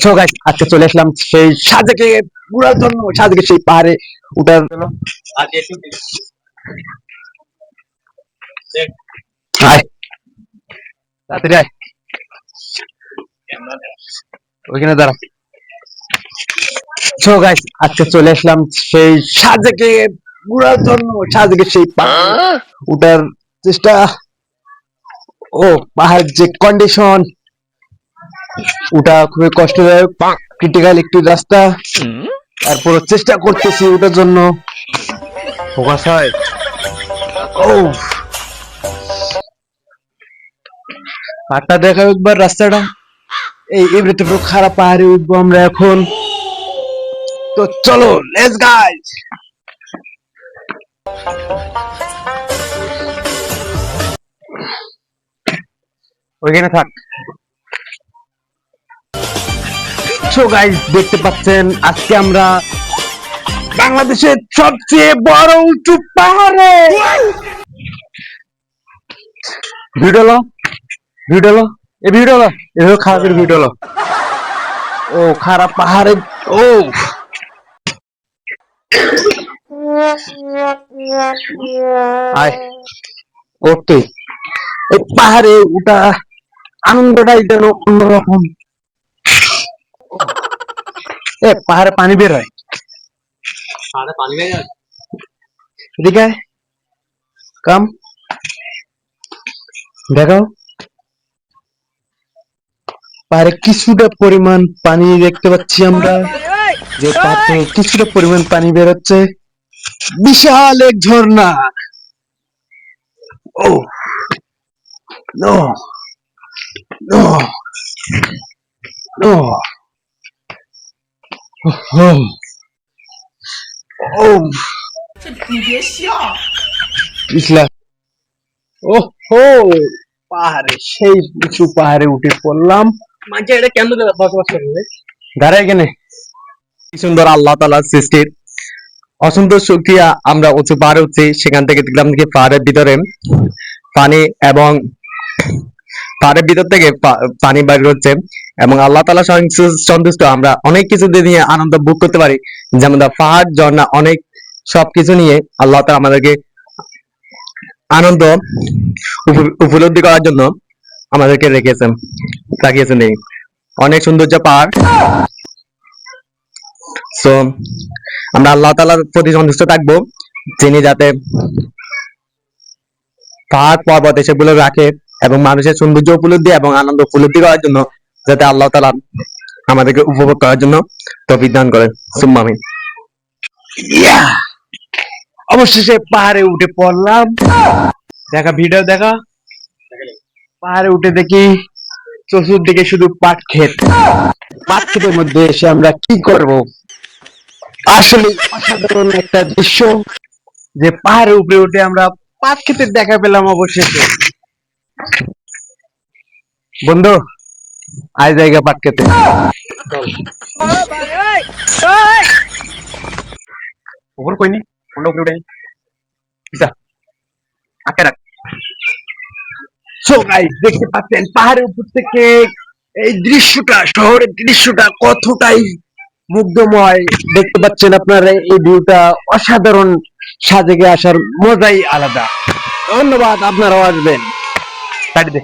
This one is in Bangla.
সো গাইস আজকে চলে আসলাম সেই সাজেকে ঘোরার জন্য। সাজেকে সেই পাহাড়ে উঠার জন্য। আয় তাড়াতাড়ি আয়, ওইখানে দাঁড়া। সো গাইস আজকে চলে আসলাম সেই সাজেকে ঘোরার জন্য। সাজেকে সেই পাহাড়ে উঠার চেষ্টা। ও পাহাড়ের যে কন্ডিশন, ওটা খুবই কষ্টদায়ক, ক্রিটিক্যাল একটি রাস্তা। তারপর চেষ্টা করতেছি ওটার জন্য। ফোকাস হয়। ও পাহাড়টা দেখাও একবার, রাস্তাটা এবারে তো পুরো খারাপ। পাহাড়ে উঠবো আমরা এখন, তো চলো লেটস গাইস। ওইখানে থাক। সো গাইস দেখতে পাচ্ছেন আজকে আমরা বাংলাদেশের সবচেয়ে বড় উঁচু পাহাড়ে ভিডিও লো, ভিডিও লো, এই ভিডিও লো, এই খারাপের ভিডিও লো। ও খারাপ পাহাড়ে। ও আয় করতে, এই পাহাড়ে ওটা আনন্দটাই যেন অন্যরকম। এ পাহাড়ে পানি বের হয়, এদিকে আয়, কাম দেখাও। পাহাড়ে কিছুটা পরিমাণ পানি দেখতে পাচ্ছি আমরা, যে পাহাড় থেকে কিছুটা পরিমাণ পানি বেরোচ্ছে। বিশাল এক ঝর্ণা। ও নো নো নো, ও পিছলা। ও হো, পাহাড়ে সেই উঁচু পাহাড়ে উঠে পড়লাম। এটা কেন বসবাস করবে দাঁড়ায় কেনে। কি সুন্দর আল্লাহ তাআলার সৃষ্টির অসংখ্য শুকরিয়া। আমরা উঁচু পাহাড়ে উঠছি, সেখান থেকে দেখলাম কি পাহাড়ের ভিতরে পানি, এবং পাহাড়ের ভিতর থেকে পানি বাইর হচ্ছে, এবং আল্লাহ তাআলা সন্তুষ্ট। আমরা অনেক কিছু নিয়ে আনন্দ ভোগ করতে পারি, যেমন পাহাড়, ঝর্ণা, অনেক সবকিছু নিয়ে আল্লাহ তাআলা আমাদেরকে আনন্দ উপলব্ধি করার জন্য আমাদেরকে রাখিয়েছেন এই অনেক সৌন্দর্য পাহাড়। সো আমরা আল্লাহ তাআলার প্রতি সন্তুষ্ট থাকবো, তিনি যাতে পাহাড় পর্বত এসবগুলো রাখে এবং মানুষের সৌন্দর্য উপলব্ধি এবং আনন্দ উপলব্ধি করার জন্য যাতে আল্লাহ তাআলা আমাদেরকে উপভোগ করার জন্য তৌফিক দান করেন। সুম্মা আমিন। অবশেষে পাহাড়ে উঠে পড়লাম। দেখা ভিডিও দেখা। পাহাড়ে উঠে দেখি চতুর্দিকে শুধু পাট ক্ষেত। পাট ক্ষেতের মধ্যে এসে আমরা কি করব? আসলে অসাধারণ একটা দৃশ্য, যে পাহাড়ে উপরে উঠে আমরা পাট ক্ষেতের দেখা পেলাম অবশেষে। বন্ধু আয় জায়গা পাট খেতে। উপর কইনি, কোনটা উপরে উঠে যা আটকে রাখ। সো গাইস দেখতে পাচ্ছেন পাহাড়ের উপর থেকে এই দৃশ্যটা, শহরের দৃশ্যটা কতটাই মুগ্ধময়। দেখতে পাচ্ছেন আপনারা এই ভিউটা অসাধারণ। সাজেকে আসার মজাই আলাদা। ধন্যবাদ, আপনারাও আসবেন। কাটি দে।